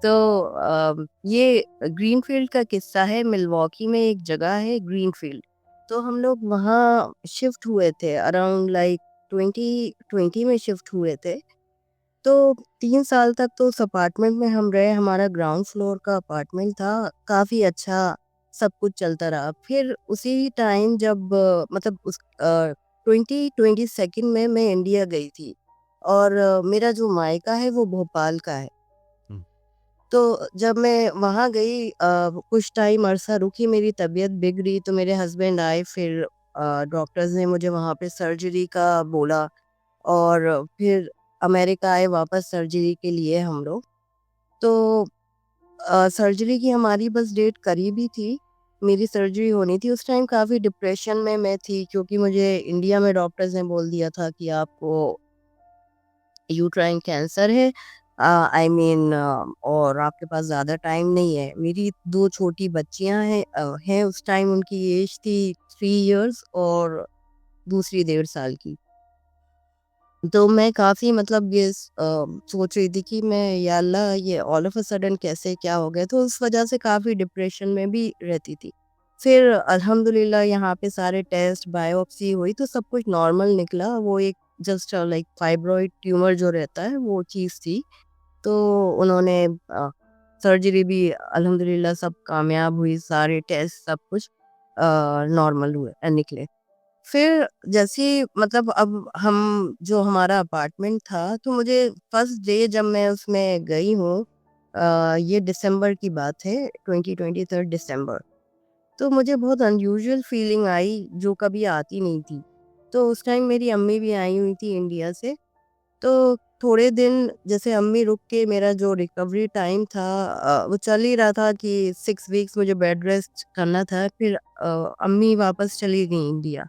तो ये ग्रीनफ़ील्ड का किस्सा है, मिल्वॉकी में एक जगह है ग्रीनफ़ील्ड। तो हम लोग वहाँ शिफ्ट हुए थे अराउंड लाइक 2020 में शिफ्ट हुए थे। तो 3 साल तक तो उस अपार्टमेंट में हम रहे, हमारा ग्राउंड फ्लोर का अपार्टमेंट था, काफ़ी अच्छा सब कुछ चलता रहा। फिर उसी टाइम जब मतलब 2022 में मैं इंडिया गई थी और मेरा जो मायका है वो भोपाल का है। हुँ। तो जब मैं वहाँ गई कुछ टाइम अरसा रुकी, मेरी तबीयत बिगड़ी तो मेरे हस्बैंड आए, फिर डॉक्टर्स ने मुझे वहाँ पे सर्जरी का बोला और फिर अमेरिका आए वापस सर्जरी के लिए हम लोग। तो सर्जरी की हमारी बस डेट करीब ही थी, मेरी सर्जरी होनी थी। उस टाइम काफ़ी डिप्रेशन में मैं थी क्योंकि मुझे इंडिया में डॉक्टर्स ने बोल दिया था कि आपको यूट्राइन कैंसर है, आई मीन और आपके पास ज़्यादा टाइम नहीं है। मेरी 2 छोटी बच्चियाँ हैं, उस टाइम उनकी एज थी 3 इयर्स और दूसरी 1.5 साल की। तो मैं काफ़ी मतलब सोच रही थी कि मैं या अल्लाह ये ऑल ऑफ अ सडन कैसे क्या हो गया? तो उस वज़ह से काफ़ी डिप्रेशन में भी रहती थी। फिर अल्हम्दुलिल्लाह यहाँ पे सारे टेस्ट, बायोप्सी हुई तो सब कुछ नॉर्मल निकला। वो एक जस्ट लाइक फाइब्रॉइड ट्यूमर जो रहता है वो चीज़ थी। तो उन्होंने सर्जरी भी अल्हम्दुलिल्लाह सब कामयाब हुई, सारे टेस्ट सब कुछ नॉर्मल हुए निकले। फिर जैसे ही मतलब अब हम जो हमारा अपार्टमेंट था तो मुझे फर्स्ट डे जब मैं उसमें गई हूँ, ये दिसंबर की बात है, 2023 दिसंबर। तो मुझे बहुत अनयूजुअल फीलिंग आई जो कभी आती नहीं थी। तो उस टाइम मेरी अम्मी भी आई हुई थी इंडिया से। तो थोड़े दिन जैसे अम्मी रुक के मेरा जो रिकवरी टाइम था वो चल ही रहा था कि 6 वीक्स मुझे बेड रेस्ट करना था। फिर अम्मी वापस चली गई इंडिया।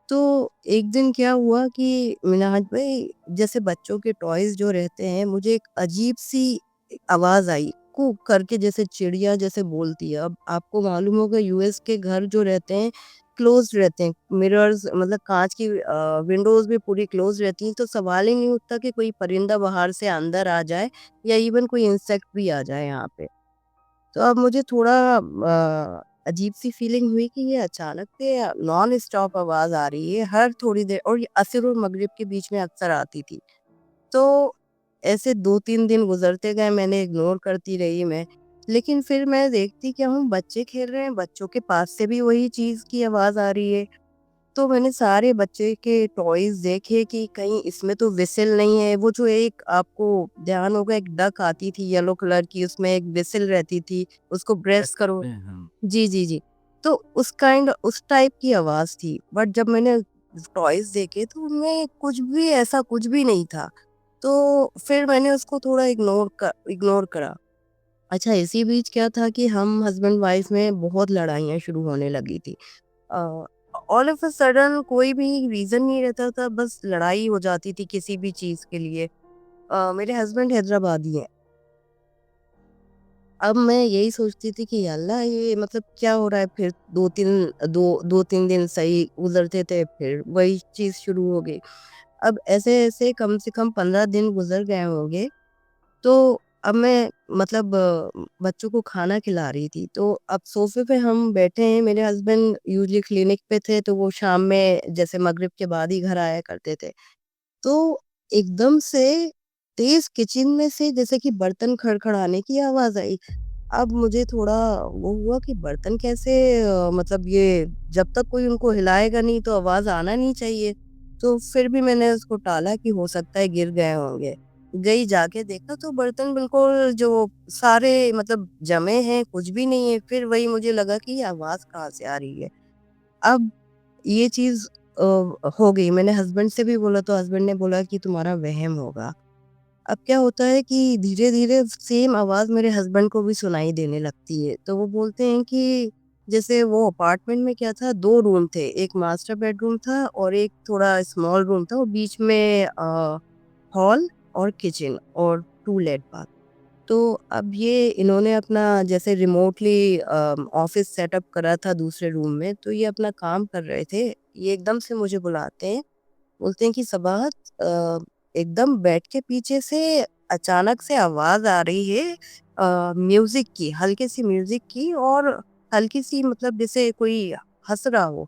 तो एक दिन क्या हुआ कि मिनाज भाई जैसे बच्चों के टॉयज़ जो रहते हैं, मुझे एक अजीब-सी आवाज़ आई, कूक करके जैसे चिड़िया जैसे बोलती है। अब आपको मालूम होगा यूएस के घर जो रहते हैं, क्लोज़्ड रहते हैं, मिरर्स मतलब काँच की विंडोज़ भी पूरी क्लोज़ रहती हैं, तो सवाल ही नहीं उठता कि कोई परिंदा बाहर से अंदर आ जाए या इवन कोई इंसेक्ट भी आ जाए यहाँ पे। तो अब मुझे थोड़ा अजीब-सी फीलिंग हुई कि ये अचानक से नॉन स्टॉप आवाज़ आ रही है हर थोड़ी देर, और ये असर और मगरिब के बीच में अक्सर आती थी। तो ऐसे 2-3 दिन गुज़रते गए, मैंने इग्नोर करती रही मैं। लेकिन फिर मैं देखती क्या हूँ बच्चे खेल रहे हैं, बच्चों के पास से भी वही चीज़ की आवाज़ आ रही है। तो मैंने सारे बच्चे के टॉयज़ देखे कि कहीं इसमें तो व्हिसिल नहीं है, वो जो एक आपको ध्यान होगा एक डक आती थी येलो कलर की, उसमें एक व्हिसिल रहती थी, उसको प्रेस करो। हाँ। जी, जी, जी। तो उस टाइप की आवाज़ थी, बट जब मैंने टॉयज़ देखे तो उनमें कुछ भी ऐसा कुछ भी नहीं था। तो फिर मैंने उसको थोड़ा इग्नोर करा। अच्छा, इसी बीच क्या था कि हम हस्बैंड-वाइफ में बहुत लड़ाइयाँ शुरू होने लगी थी। अ, ऑल ऑफ अ सडन कोई भी रीज़न नहीं रहता था, बस लड़ाई हो जाती थी किसी भी चीज़ के लिए। मेरे हस्बैंड हैदराबादी हैं। अब मैं यही सोचती थी कि अल्लाह ये मतलब क्या हो रहा है, फिर 2-3 दिन सही गुज़रते थे, फिर वही चीज़ शुरू हो गई। अब ऐसे-ऐसे कम से कम 15 दिन गुज़र गए होंगे, तो अब मैं मतलब बच्चों को खाना खिला रही थी, तो अब सोफ़े पे हम बैठे हैं, मेरे हस्बैंड यूजुअली क्लिनिक पे थे, तो वो शाम में जैसे मगरिब के बाद ही घर आया करते थे। तो एकदम से तेज़ किचन में से जैसे कि बर्तन खड़खड़ाने की आवाज़ आई। अब मुझे थोड़ा वो हुआ कि बर्तन कैसे मतलब ये जब तक कोई उनको हिलाएगा नहीं तो आवाज़ आना नहीं चाहिए। तो फिर भी मैंने उसको टाला कि हो सकता है गिर गए होंगे। गई जाके देखा तो बर्तन बिल्कुल जो सारे मतलब जमे हैं, कुछ भी नहीं है। फिर वही मुझे लगा कि ये आवाज़ कहाँ से आ रही है। अब ये चीज़ हो गई, मैंने हस्बैंड से भी बोला तो हस्बैंड ने बोला कि तुम्हारा वहम होगा। अब क्या होता है कि धीरे-धीरे सेम आवाज़ मेरे हस्बैंड को भी सुनाई देने लगती है। तो वो बोलते हैं कि जैसे वो अपार्टमेंट में क्या था, 2 रूम थे, एक मास्टर बेडरूम था और एक थोड़ा स्मॉल रूम था और बीच में हॉल और किचन और टॉयलेट बाथ। तो अब ये इन्होंने अपना जैसे रिमोटली ऑफ़िस सेटअप करा था दूसरे रूम में, तो ये अपना काम कर रहे थे। ये एकदम से मुझे बुलाते हैं, बोलते हैं कि सबाहत एकदम बेड के पीछे से अचानक से आवाज़ आ रही है म्यूज़िक की, हल्की-सी म्यूज़िक की और हल्की-सी मतलब जैसे कोई हँस रहा हो।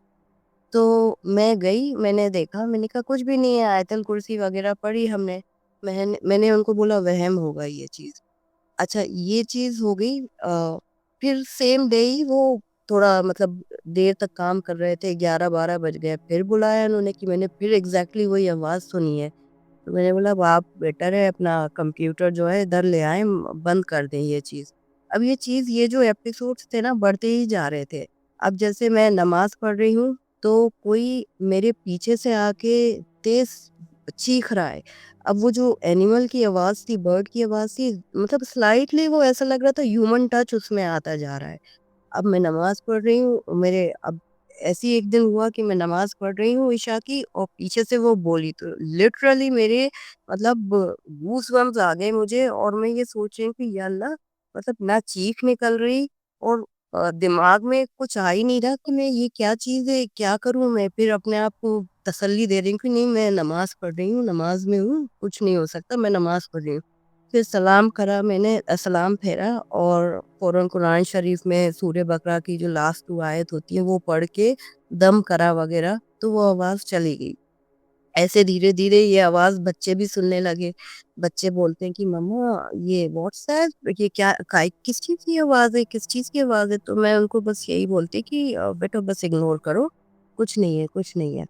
तो मैं गई, मैंने देखा, मैंने कहा कुछ भी नहीं है, आयतल कुर्सी वग़ैरह पढ़ी हमने। मैंने उनको बोला वहम होगा ये चीज़। अच्छा ये चीज़ हो गई फिर सेम डे ही वो थोड़ा मतलब देर तक काम कर रहे थे, 11-12 बज गए, फिर बुलाया उन्होंने कि मैंने फिर एग्ज़ैक्टली वही आवाज़ सुनी है। तो मैंने बोला अब आप बेटर है अपना कंप्यूटर जो है इधर ले आएँ बंद कर दें ये चीज़। अब ये चीज़ ये जो एपिसोड्स थे ना बढ़ते ही जा रहे थे। अब जैसे मैं नमाज़ पढ़ रही हूँ, तो कोई मेरे पीछे से आके तेज़ चीख रहा है। अब वो जो एनिमल की आवाज़ थी, बर्ड की आवाज़ थी, मतलब स्लाइटली वो ऐसा लग रहा था ह्यूमन टच उसमें आता जा रहा है। अब मैं नमाज़ पढ़ रही हूँ, मेरे अब ऐसे ही एक दिन हुआ कि मैं नमाज़ पढ़ रही हूँ इशा की और पीछे से वो बोली तो लिटरली मेरे मतलब गूज़बम्प्स आ गए मुझे और मैं ये सोच रही हूँ कि या अल्लाह मतलब ना चीख निकल रही और दिमाग में कुछ आ ही नहीं रहा कि मैं ये क्या चीज़ है, क्या करूँ मैं? फिर अपने आप को तसल्ली दे रही हूँ कि नहीं मैं नमाज़ पढ़ रही हूँ, नमाज़ में हूँ, कुछ नहीं हो सकता, मैं नमाज़ पढ़ रही हूँ। फिर सलाम करा मैंने सलाम फेरा और फ़ौरन कुरान शरीफ में सूरे बकरा की जो लास्ट 2 आयत होती है वो पढ़ के दम करा वग़ैरह, तो वो आवाज़ चली गई। ऐसे धीरे-धीरे ये आवाज़ बच्चे भी सुनने लगे। बच्चे बोलते हैं कि मम्मा ये व्हाट्स दैट? ये क्या काय किस चीज़ की आवाज़ है? किस चीज़ की आवाज़ है? तो मैं उनको बस यही बोलती कि बेटा बस इग्नोर करो, कुछ नहीं है, कुछ नहीं है।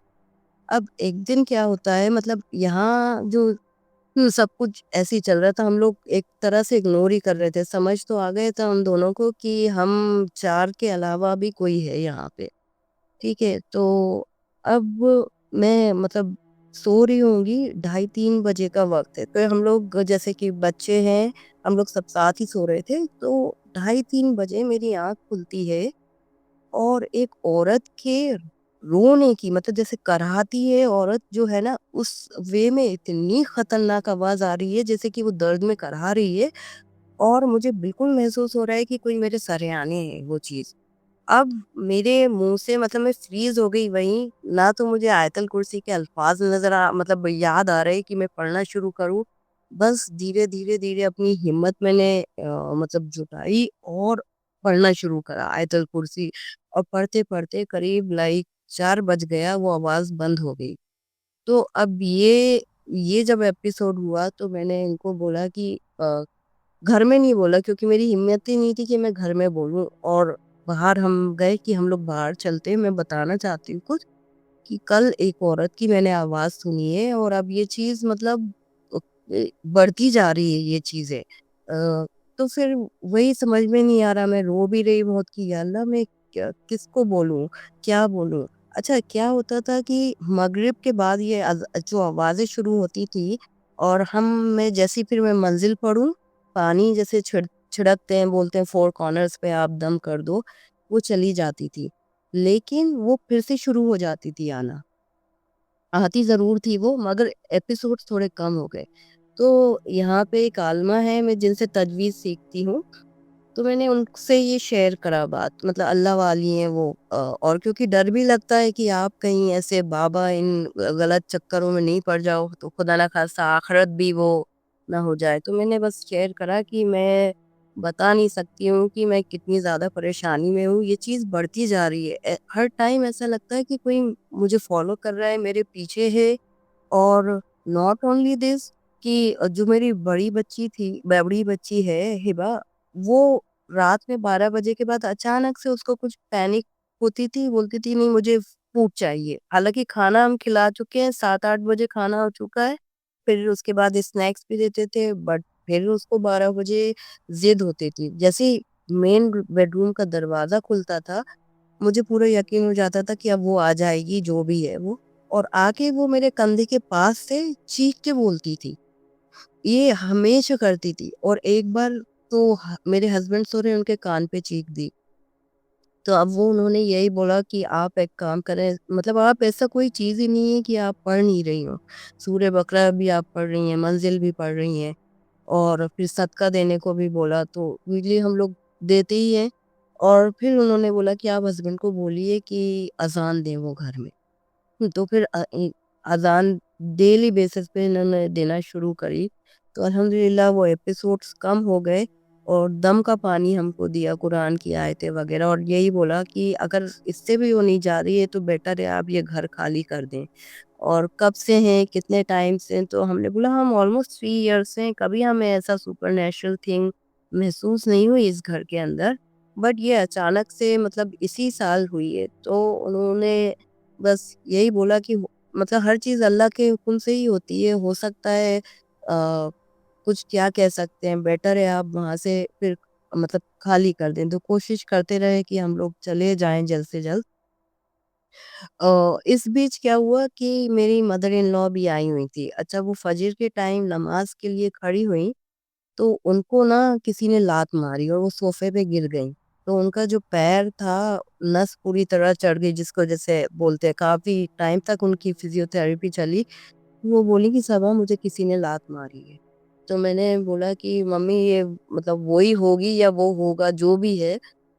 अब एक दिन क्या होता है मतलब यहाँ जो सब कुछ ऐसे ही चल रहा था, हम लोग एक तरह से इग्नोर ही कर रहे थे, समझ तो आ गया था हम दोनों को कि हम 4 के अलावा भी कोई है यहाँ पे, ठीक है? तो अब मैं मतलब सो रही होंगी, ढाई 3 बजे का वक़्त है, तो हम लोग जैसे कि बच्चे हैं, हम लोग सब साथ ही सो रहे थे, तो ढाई 3 बजे मेरी आँख खुलती है और एक औरत के रोने की मतलब जैसे कराहती है औरत जो है ना, उस वे में इतनी खतरनाक आवाज़ आ रही है जैसे कि वो दर्द में कराह रही है और मुझे बिल्कुल महसूस हो रहा है कि कोई मेरे सरेआने है वो चीज़। अब मेरे मुँह से मतलब मैं फ्रीज़ हो गई वहीं, ना तो मुझे आयतल कुर्सी के अल्फ़ाज़ नज़र मतलब याद आ रहे कि मैं पढ़ना शुरू करूँ। बस धीरे, धीरे, धीरे अपनी हिम्मत मैंने मतलब जुटाई और पढ़ना शुरू करा आयतल कुर्सी और पढ़ते-पढ़ते करीब लाइक 4 बज गया, वो आवाज़ बंद हो गई। तो अब ये जब एपिसोड हुआ तो मैंने इनको बोला कि घर में नहीं बोला क्योंकि मेरी हिम्मत ही नहीं थी कि मैं घर में बोलूँ और बाहर हम गए कि हम लोग बाहर चलते हैं, मैं बताना चाहती हूँ कुछ कि कल एक औरत की मैंने आवाज़ सुनी है और अब ये चीज़ मतलब बढ़ती जा रही है ये चीज़ें। तो फिर वही समझ में नहीं आ रहा, मैं रो भी रही बहुत कि या अल्लाह मैं क्या किसको बोलूँ, क्या बोलूँ? अच्छा क्या होता था कि मगरिब के बाद ये जो आवाज़ें शुरू होती थी और मैं जैसे ही फिर मैं मंज़िल पढ़ूँ, पानी जैसे छिड़कते हैं, बोलते हैं 4 कॉर्नर्स पे आप दम कर दो, वो चली जाती थी। लेकिन वो फिर से शुरू हो जाती थी आना। आती ज़रूर थी वो मगर एपिसोड्स थोड़े कम हो गए। तो यहाँ पे एक आलिमा है मैं जिनसे तजवीज़ सीखती हूँ, तो मैंने उनसे ये शेयर करा बात मतलब अल्लाह वाली हैं वो और क्योंकि डर भी लगता है कि आप कहीं ऐसे बाबा इन गलत चक्करों में नहीं पड़ जाओ, तो खुदा ना ख़ास्ता आख़िरत भी वो ना हो जाए। तो मैंने बस शेयर करा कि मैं बता नहीं सकती हूँ कि मैं कितनी ज़्यादा परेशानी में हूँ, ये चीज़ बढ़ती जा रही है। हर टाइम ऐसा लगता है कि कोई मुझे फ़ॉलो कर रहा है, मेरे पीछे है और नॉट ओनली दिस कि जो मेरी बड़ी बच्ची है हिबा, वो रात में 12 बजे के बाद अचानक से उसको कुछ पैनिक होती थी, बोलती थी नहीं मुझे फूड चाहिए। हालाँकि खाना हम खिला चुके हैं, 7-8 बजे खाना हो चुका है, फिर उसके बाद स्नैक्स भी देते थे बट फिर उसको 12 बजे ज़िद होती थी। जैसे ही मेन बेडरूम का दरवाज़ा खुलता था, मुझे पूरा यकीन हो जाता था कि अब वो आ जाएगी, जो भी है वो और आके वो मेरे कंधे के पास से चीख के बोलती थी। ये हमेशा करती थी और एक बार तो मेरे हस्बैंड सो रहे हैं उनके कान पे चीख दी। तो अब वो उन्होंने यही बोला कि आप एक काम करें मतलब आप ऐसा कोई चीज़ ही नहीं है कि आप पढ़ नहीं रही हो। सूरह बकरा भी आप पढ़ रही हैं, मंज़िल भी पढ़ रही हैं और फिर सदका देने को भी बोला तो यूजुअली हम लोग देते ही हैं। और फिर उन्होंने बोला कि आप हस्बैंड को बोलिए कि अज़ान दें वो घर में। तो फिर अज़ान डेली बेसिस पे इन्होंने देना शुरू करी, तो अल्हम्दुलिल्लाह वो एपिसोड्स कम हो गए और दम का पानी हमको दिया, कुरान की आयतें वगैरह, और यही बोला कि अगर इससे भी वो नहीं जा रही है तो बेटर है आप ये घर खाली कर दें। और कब से हैं, कितने टाइम से हैं? तो हमने बोला हम ऑलमोस्ट 3 ईयर्स से हैं, कभी हमें ऐसा सुपरनैचुरल थिंग महसूस नहीं हुई इस घर के अंदर। बट ये अचानक से मतलब इसी साल हुई है। तो उन्होंने बस यही बोला कि मतलब हर चीज़ अल्लाह के हुक्म से ही होती है, हो सकता है कुछ क्या कह सकते हैं, बेटर है आप वहाँ से फिर मतलब खाली कर दें। तो कोशिश करते रहे कि हम लोग चले जाएँ जल्द से जल्द। इस बीच क्या हुआ कि मेरी मदर इन लॉ भी आई हुई थी। अच्छा, वो फजर के टाइम नमाज़ के लिए खड़ी हुईं, तो उनको ना किसी ने लात मारी और वो सोफ़े पे गिर गईं। तो उनका जो पैर था, नस पूरी तरह चढ़ गई जिसको जैसे बोलते हैं, काफ़ी टाइम तक उनकी फ़िज़ियोथेरेपी चली। वो बोली कि सबा मुझे किसी ने लात मारी है। तो मैंने बोला कि मम्मी ये मतलब वो ही होगी या वो होगा जो भी है,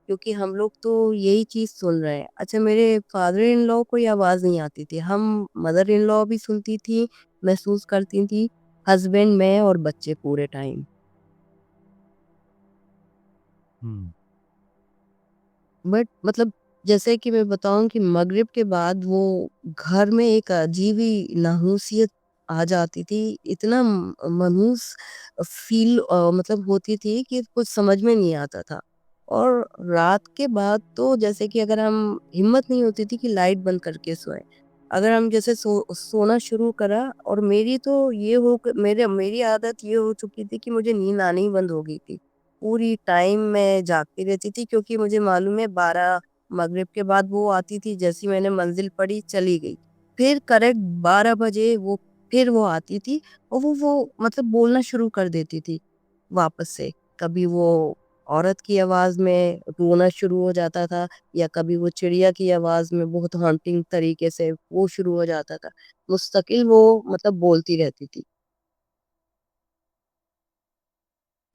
क्योंकि हम लोग तो यही चीज़ सुन रहे हैं। अच्छा, मेरे फादर इन लॉ को ये आवाज़ नहीं आती थी। हम मदर इन लॉ भी सुनती थी, महसूस करती थी, हस्बैंड, मैं और बच्चे पूरे टाइम। हुँ। बट मतलब जैसे कि मैं बताऊँ कि मगरिब के बाद वो घर में एक अजीब ही नाहूसियत आ जाती थी। इतना मनहूस फ़ील मतलब होती थी कि कुछ समझ में नहीं आता था। और रात के बाद तो जैसे कि अगर हम हिम्मत नहीं होती थी कि लाइट बंद करके सोएँ। अगर हम जैसे सोना शुरू करा, और मेरी तो ये हो क मेरी आदत ये हो चुकी थी कि मुझे नींद आनी ही बंद हो गई थी। पूरी टाइम मैं जागती रहती थी, क्योंकि मुझे मालूम है 12 मगरिब के बाद वो आती थी, जैसे ही मैंने मंज़िल पढ़ी चली गई। फिर करेक्ट 12 बजे फिर वो आती थी, और वो मतलब बोलना शुरू कर देती थी वापस से। कभी वो औरत की आवाज़ में रोना शुरू हो जाता था, या कभी वो चिड़िया की आवाज़ में बहुत हॉन्टिंग तरीके से वो शुरू हो जाता था। मुस्तकिल वो मतलब बोलती रहती थी।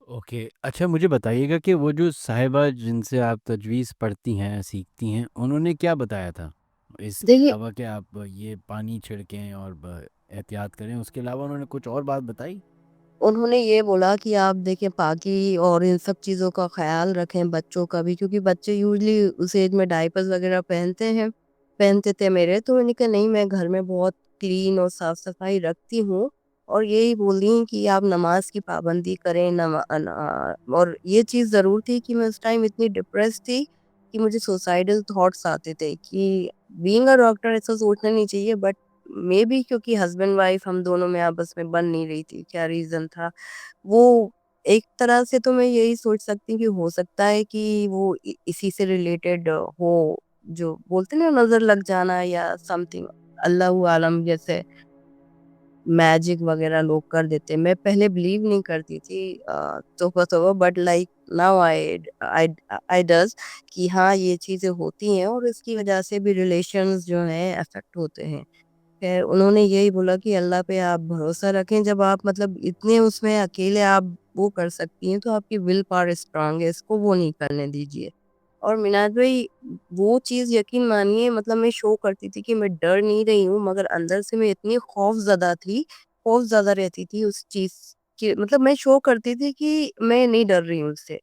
ओके। अच्छा, मुझे बताइएगा कि वो जो साहिबा जिनसे आप तजवीज़ पढ़ती हैं, सीखती हैं, उन्होंने क्या बताया था? इसके देखिए, अलावा कि आप ये पानी छिड़कें और ब एहतियात करें, उसके अलावा उन्होंने कुछ और बात बताई? उन्होंने ये बोला कि आप देखिए पाकि और इन सब चीज़ों का ख़्याल रखें, बच्चों का भी, क्योंकि बच्चे यूज़ुअली उस एज में डायपर्स वग़ैरह पहनते थे मेरे। तो मैंने कहा नहीं, मैं घर में बहुत क्लीन और साफ-सफाई रखती हूँ, और यही बोली कि आप नमाज़ की पाबंदी करें, और ये चीज़ ज़रूर थी कि मैं उस टाइम इतनी डिप्रेस्ड थी कि मुझे सुसाइडल थॉट्स आते थे कि बीइंग अ डॉक्टर ऐसा सोचना नहीं चाहिए, बट मेबी क्योंकि हस्बैंड वाइफ हम दोनों में आपस में बन नहीं रही थी, क्या रीज़न था? वो एक तरह से तो मैं यही सोच सकती हूँ कि हो सकता है कि वो इसी से रिलेटेड हो, जो बोलते हैं ना नज़र लग जाना या समथिंग, अल्लाहु आलम, जैसे मैजिक वगैरह लोग कर देते हैं। मैं पहले बिलीव नहीं करती थी तौबा-तौबा, but like now I I does कि हाँ, ये चीज़ें होती हैं और इसकी वजह से भी रिलेशंस जो हैं अफ़ेक्ट होते हैं। ख़ैर उन्होंने यही बोला कि अल्लाह पे आप भरोसा रखें, जब आप मतलब इतने उसमें अकेले आप वो कर सकती हैं, तो आपकी विल पावर स्ट्रॉन्ग है, इसको वो नहीं करने दीजिए। और मिनाज भाई, वो चीज़ यकीन मानिए, मतलब मैं शो करती थी कि मैं डर नहीं रही हूँ, मगर अंदर से मैं इतनी खौफ़ज़दा थी, खौफ़ज़दा रहती थी उस चीज़ की, मतलब मैं शो करती थी कि मैं नहीं डर रही हूँ उससे।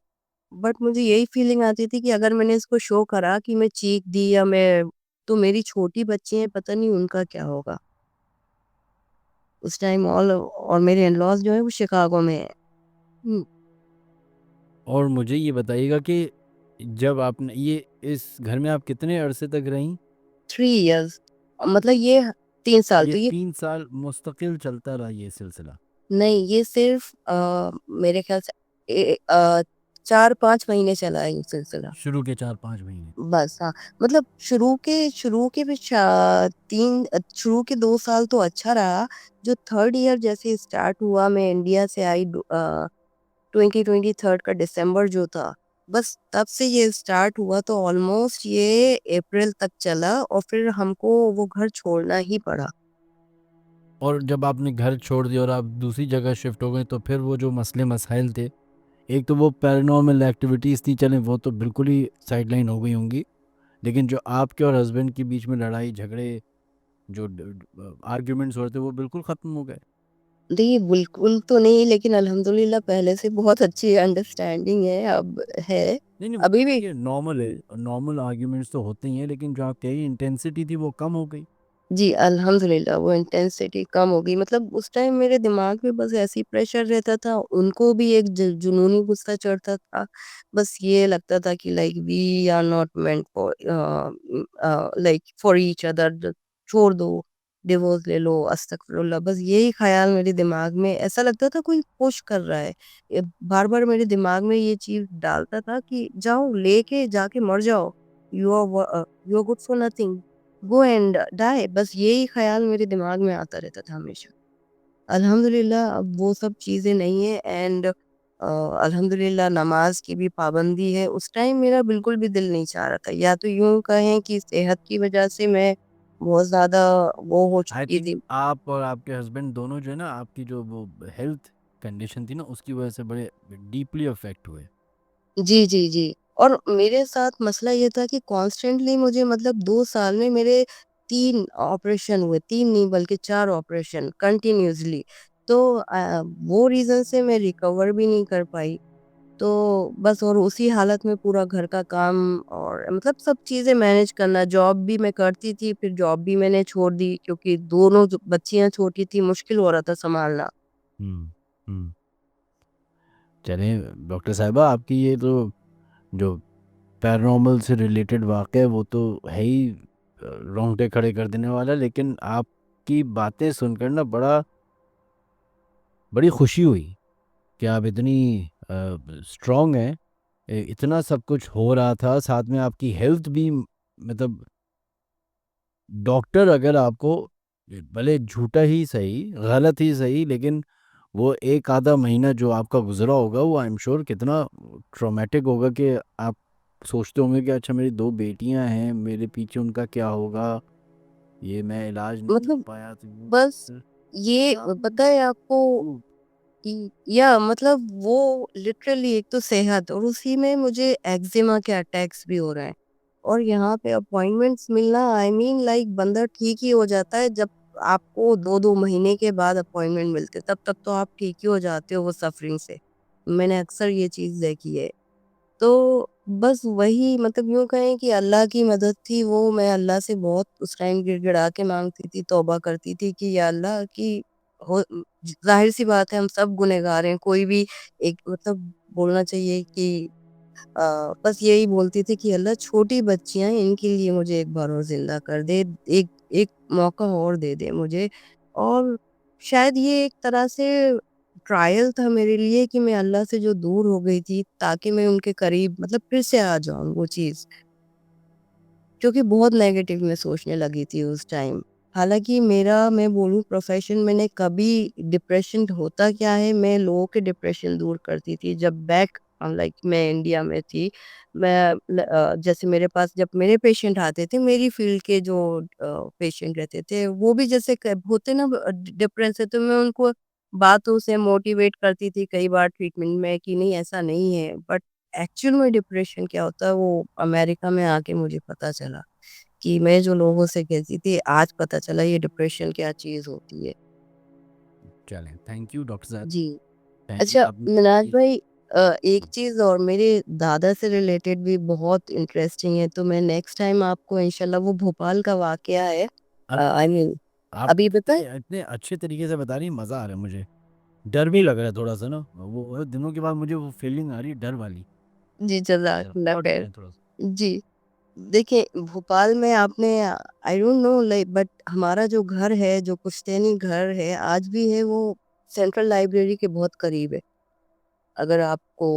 बट मुझे यही फीलिंग आती थी कि अगर मैंने इसको शो करा कि मैं चीख दी या मैं, तो मेरी छोटी बच्ची हैं, पता नहीं उनका क्या होगा। उस टाइम और मेरे इन-लॉज़ जो हैं वो शिकागो में हैं। हुँ, और मुझे ये बताइएगा कि जब आपने ये इस घर में आप कितने अरसे तक रहीं? 3 इयर्स, मतलब ये 3 साल, ये तो ये 3 साल मुस्तकिल चलता रहा ये सिलसिला? नहीं, ये सिर्फ़ मेरे ख़्याल से 4-5 महीने चला है ये सिलसिला। शुरू के 4-5 महीने? बस हाँ, मतलब शुरू के भी शुरू के 2 साल तो अच्छा रहा, जो 3rd ईयर जैसे स्टार्ट हुआ, मैं इंडिया से आई 2023 का दिसंबर जो था, बस तब से ये स्टार्ट हुआ, तो ऑलमोस्ट ये अप्रैल तक चला, और फिर हमको वो घर छोड़ना ही पड़ा। और जब आपने घर छोड़ दिया और आप दूसरी जगह शिफ्ट हो गए, तो फिर वो जो मसले मसाइल थे, एक तो वो पैरानॉर्मल एक्टिविटीज़ थी, चलें वो तो बिल्कुल ही साइडलाइन हो गई होंगी। लेकिन जो आपके और हस्बैंड के बीच में लड़ाई झगड़े, जो आर्ग्यूमेंट्स हो रहे थे, वो बिल्कुल ख़त्म हो गए? देखिए, बिल्कुल तो नहीं, लेकिन अल्हम्दुलिल्लाह पहले से बहुत अच्छी अंडरस्टैंडिंग है, अब है। नहीं नहीं, अभी भी ये नॉर्मल है, नॉर्मल आर्ग्यूमेंट्स तो होते ही हैं, लेकिन जो आप कही इंटेंसिटी थी वो कम हो गई। जी, अल्हम्दुलिल्लाह वो इंटेंसिटी कम हो गई। मतलब उस टाइम मेरे दिमाग में बस ऐसे ही प्रेशर रहता था, उनको भी एक जुनूनी गुस्सा चढ़ता था। बस ये लगता था कि like we are not meant for like for each other, छोड़ दो, डिवोर्स ले लो, अस्तगफिरुल्लाह। बस यही ख़्याल मेरे दिमाग में, ऐसा लगता था कोई पुश कर रहा है। बार-बार मेरे दिमाग में ये चीज़ डालता था कि जाओ, लेके जाके मर जाओ। You are good for nothing. Go and die. बस यही ख़्याल मेरे दिमाग में आता रहता था हमेशा। अल्हम्दुलिल्लाह अब वो सब चीज़ें नहीं है, एंड अल्हम्दुलिल्लाह नमाज़ की भी पाबंदी है। उस टाइम मेरा बिल्कुल भी दिल नहीं चाह रहा था। या तो यूँ कहें कि सेहत की वज़ह से मैं बहुत ज़्यादा वो हो आई चुकी थिंक थी। आप और आपके हस्बैंड दोनों जो है ना, आपकी जो वो हेल्थ कंडीशन थी ना, उसकी वजह से बड़े डीपली अफेक्ट हुए। जी, जी, जी। और मेरे साथ मसला ये था कि कॉन्स्टेंटली मुझे, मतलब 2 साल में मेरे 3 ऑपरेशन हुए, 3 नहीं बल्कि 4 ऑपरेशन कंटिन्यूअसली। तो वो रीज़न से मैं रिकवर भी नहीं कर पाई। तो बस, और उसी हालत में पूरा घर का काम और मतलब सब चीज़ें मैनेज करना, जॉब भी मैं करती थी, फिर जॉब भी मैंने छोड़ दी क्योंकि दोनों जो बच्चियाँ छोटी थी, मुश्किल हो रहा था सँभालना। हम्म। हम्म। चलें डॉक्टर साहिबा, आपकी ये तो जो पैरानॉर्मल से रिलेटेड वाक़या है वो तो है ही रोंगटे खड़े कर देने वाला, लेकिन आपकी बातें सुनकर ना बड़ी खुशी हुई कि आप इतनी स्ट्रांग हैं। इतना सब कुछ हो रहा था, साथ में आपकी हेल्थ भी, मतलब डॉक्टर अगर आपको, भले झूठा ही सही, गलत ही सही, लेकिन वो एक आधा महीना जो आपका गुजरा होगा वो आई एम श्योर कितना ट्रॉमेटिक होगा कि आप सोचते होंगे कि अच्छा मेरी दो बेटियां हैं, मेरे पीछे उनका क्या होगा, ये मैं इलाज नहीं कर मतलब पाया तो बस फिर ये क्या पता है आपको वो- या मतलब वो लिटरली एक तो सेहत, और उसी में मुझे एक्जिमा के अटैक्स भी हो रहे हैं। और यहाँ पे अपॉइंटमेंट्स मिलना, आई मीन लाइक बंदा ठीक ही हो जाता है जब आपको 2-2 महीने के बाद अपॉइंटमेंट मिलते हैं, तब तक तो आप ठीक ही हो जाते हो वो सफरिंग से। मैंने अक्सर ये चीज़ देखी है। तो बस वही, मतलब यूँ कहें कि अल्लाह की मदद थी वो, मैं अल्लाह से बहुत उस टाइम गिड़गिड़ा के माँगती थी, तौबा करती थी कि या अल्लाह कि हो ज़ाहिर-सी बात है हम सब गुनहगार हैं, कोई भी एक मतलब बोलना चाहिए कि बस यही बोलती थी कि अल्लाह छोटी बच्चियाँ हैं, इनके लिए मुझे एक बार और ज़िंदा कर दे, एक एक मौका और दे दे मुझे। और शायद ये एक तरह से ट्रायल था मेरे लिए कि मैं अल्लाह से जो दूर हो गई थी, ताकि मैं उनके करीब मतलब फिर से आ जाऊँ वो चीज़। क्योंकि बहुत नेगेटिव मैं सोचने लगी थी उस टाइम। हालाँकि मेरा, मैं बोलूँ प्रोफ़ेशन, मैंने कभी डिप्रेशन होता क्या है, मैं लोगों के डिप्रेशन दूर करती थी। जब बैक लाइक मैं इंडिया में थी, मैं जैसे मेरे पास जब मेरे पेशेंट आते थे, मेरी फ़ील्ड के जो पेशेंट रहते थे, वो भी जैसे क होते ना डिप्रेस से, तो मैं उनको बातों से मोटिवेट करती थी कई बार ट्रीटमेंट में कि नहीं ऐसा नहीं है। बट एक्चुअल में डिप्रेशन क्या होता है वो अमेरिका में आके मुझे पता चला, कि मैं जो लोगों से कहती थी आज पता चला ये डिप्रेशन क्या चीज़ होती है। चलें, थैंक यू डॉक्टर साहब, जी। थैंक यू अच्छा आपने मिनाज ये- भाई, एक चीज़ और मेरे दादा से रिलेटेड भी बहुत इंटरेस्टिंग है, तो मैं नेक्स्ट टाइम आपको इंशाल्लाह, वो भोपाल का वाक़या है, अब आई मीन आप अभी बताएँ? इतने इतने अच्छे तरीके से बता रही हैं, मज़ा आ रहा है मुझे। डर भी लग रहा है थोड़ा सा ना, वो दिनों के बाद मुझे वो फीलिंग आ रही है डर वाली। जी, चलो जज़ाकल्लाह और ख़ैर। बताएं थोड़ा सा। जी। देखिए, भोपाल में आपने, I don't know like, but हमारा जो घर है, जो पुश्तैनी घर है, आज भी है, वो सेंट्रल लाइब्रेरी के बहुत करीब है। अगर आपको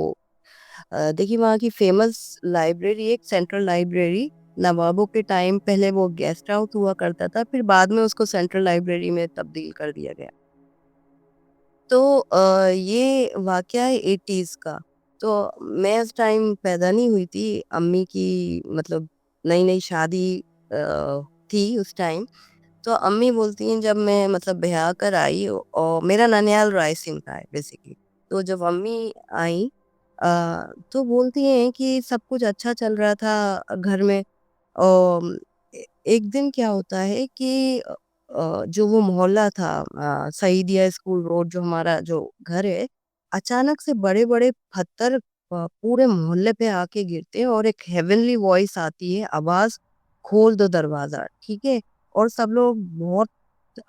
देखिए वहाँ की फ़ेमस लाइब्रेरी, एक सेंट्रल लाइब्रेरी, नवाबों के टाइम पहले वो गेस्ट हाउस हुआ करता था, फिर बाद में उसको सेंट्रल लाइब्रेरी में तब्दील कर दिया गया। तो ये वाक़या है 80s का। तो मैं उस टाइम पैदा नहीं हुई थी, अम्मी की मतलब नई-नई शादी थी उस टाइम। तो अम्मी बोलती हैं जब मैं मतलब ब्याह कर आई, और मेरा ननिहाल रायसेन का है बेसिकली। तो जब अम्मी आई तो बोलती हैं कि सब कुछ अच्छा चल रहा था घर में। एक दिन क्या होता है कि जो वो मोहल्ला था सईदिया स्कूल रोड जो हमारा जो घर है, अचानक से बड़े-बड़े पत्थर पूरे मोहल्ले पे आके गिरते हैं और एक हेवनली वॉइस आती है, आवाज़ खोल दो दरवाज़ा, ठीक है? और सब लोग बहुत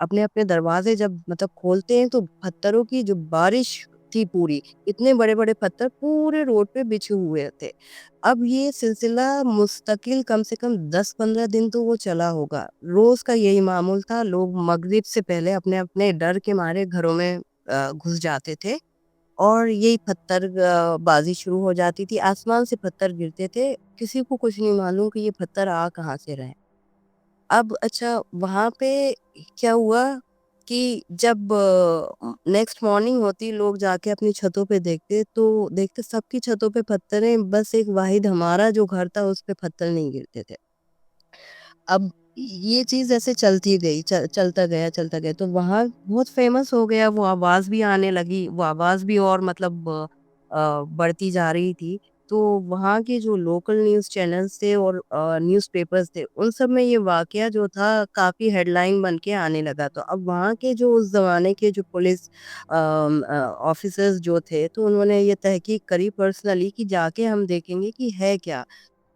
अपने-अपने दरवाज़े जब मतलब खोलते हैं तो पत्थरों की जो बारिश थी पूरी, इतने बड़े-बड़े पत्थर पूरे रोड पे बिछे हुए थे। अब ये सिलसिला मुस्तकिल कम से कम 10-15 दिन तो वो चला होगा। रोज़ का यही मामूल था, लोग मगरिब से पहले अपने-अपने डर के मारे घरों में घुस जाते थे और यही पत्थर बाज़ी शुरू हो जाती थी। आसमान से पत्थर गिरते थे, किसी को कुछ नहीं मालूम कि ये पत्थर आ कहाँ से रहे हैं। अब अच्छा वहाँ पे क्या हुआ कि जब नेक्स्ट मॉर्निंग होती लोग जाके अपनी छतों पे देखते तो देखते सबकी छतों पे पत्थर हैं बस एक वाहिद हमारा जो घर था उस पे पत्थर नहीं गिरते थे। अब ये चीज़ ऐसे चलती गई चलता गया तो वहाँ बहुत फ़ेमस हो गया वो आवाज़ भी आने लगी, वो आवाज़ भी और मतलब बढ़ती जा रही थी। तो वहाँ के जो लोकल न्यूज़ चैनल्स थे और न्यूज़पेपर्स थे, उन सब में ये वाक़या जो था काफ़ी हेडलाइन बन के आने लगा। तो अब वहाँ के जो उस ज़माने के जो पुलिस ऑफ़िसर्स जो थे, तो उन्होंने ये तहकीक करी पर्सनली कि जाके हम देखेंगे कि है क्या?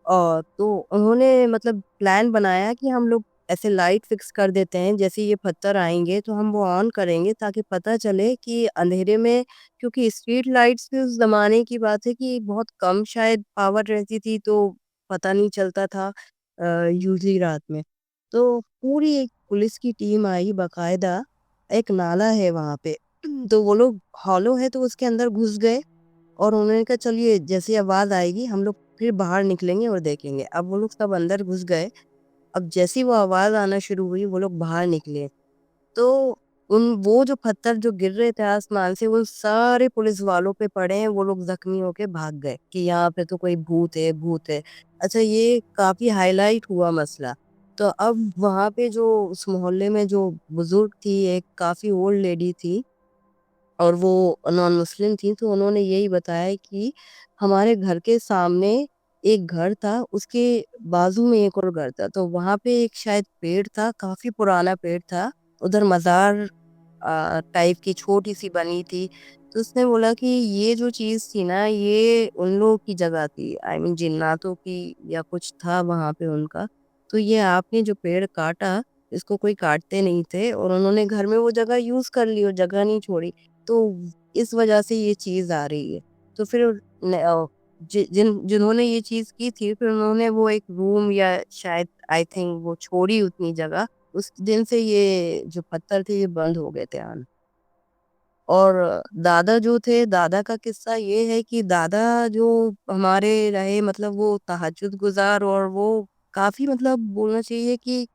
तो उन्होंने मतलब प्लान बनाया कि हम लोग ऐसे लाइट फिक्स कर देते हैं, जैसे ये पत्थर आएँगे तो हम वो ऑन करेंगे ताकि पता चले कि अंधेरे में क्योंकि स्ट्रीट लाइट्स भी उस ज़माने की बात है कि बहुत कम शायद पावर रहती थी तो पता नहीं चलता था यूज़ुअली रात में। तो पूरी एक पुलिस की टीम आई बाकायदा, एक नाला है वहाँ पे, तो वो लोग हॉलो है तो उसके अंदर घुस गए और उन्होंने कहा चलिए जैसे ही आवाज़ आएगी हम लोग फिर बाहर निकलेंगे और देखेंगे। अब वो लोग सब अंदर घुस गए, अब जैसे ही वो आवाज़ आना शुरू हुई वो लोग बाहर निकले। तो उन वो जो पत्थर जो गिर रहे थे आसमान से वो सारे पुलिस वालों पे पड़े हैं, वो लोग ज़ख्मी होके भाग गए कि यहाँ पे तो कोई भूत है, भूत है। अच्छा ये काफ़ी हाइलाइट हुआ मसला। तो अब वहाँ पे जो उस मोहल्ले में जो बुज़ुर्ग थी, एक काफ़ी ओल्ड लेडी थी और वो नॉन मुस्लिम थी, तो उन्होंने यही बताया कि हमारे घर के सामने एक घर था, उसके बाजू में एक और घर था, तो वहाँ पे एक शायद पेड़ था, काफ़ी पुराना पेड़ था, उधर मज़ार टाइप की छोटी-सी बनी थी। तो उसने बोला कि ये जो चीज़ थी ना, ये उन लोगों की जगह थी, आई मीन जिन्नातों की या कुछ था वहाँ पे उनका। तो ये आपने जो पेड़ काटा, इसको कोई काटते नहीं थे और उन्होंने घर में वो जगह यूज़ कर ली, वो जगह नहीं छोड़ी। तो इस वजह से ये चीज़ आ रही है। तो फिर जिन्होंने ये चीज़ की थी फिर उन्होंने वो एक रूम या शायद आई थिंक वो छोड़ी उतनी जगह, उस दिन से ये जो पत्थर थे ये बंद हो गए थे आना। और दादा जो थे, दादा का किस्सा ये है कि दादा जो हमारे रहे मतलब वो तहज्जुद गुज़ार और वो काफ़ी मतलब बोलना चाहिए कि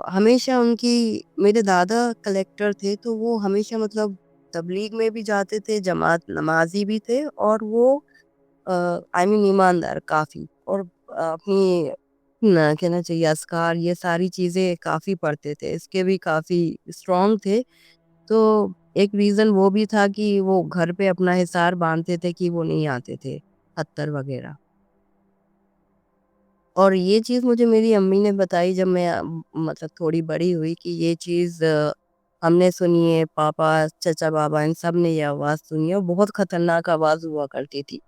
हमेशा उनकी मेरे दादा कलेक्टर थे, तो वो हमेशा मतलब तबलीग में भी जाते थे, जमात नमाज़ी भी थे और वो आई मीन ईमानदार काफ़ी और अपनी ना कहना चाहिए अस्कार ये सारी चीज़ें काफ़ी पढ़ते थे, इसके भी काफ़ी स्ट्रॉन्ग थे। तो एक रीज़न वो भी था कि वो घर पे अपना हिसार बाँधते थे कि वो नहीं आते थे, अत्तर वग़ैरह। और ये चीज़ मुझे मेरी अम्मी ने बताई जब मैं मतलब थोड़ी बड़ी हुई कि ये चीज़ हमने सुनी है, पापा, चाचा, बाबा इन सब ने ये आवाज़ सुनी है और बहुत खतरनाक आवाज़ हुआ करती थी।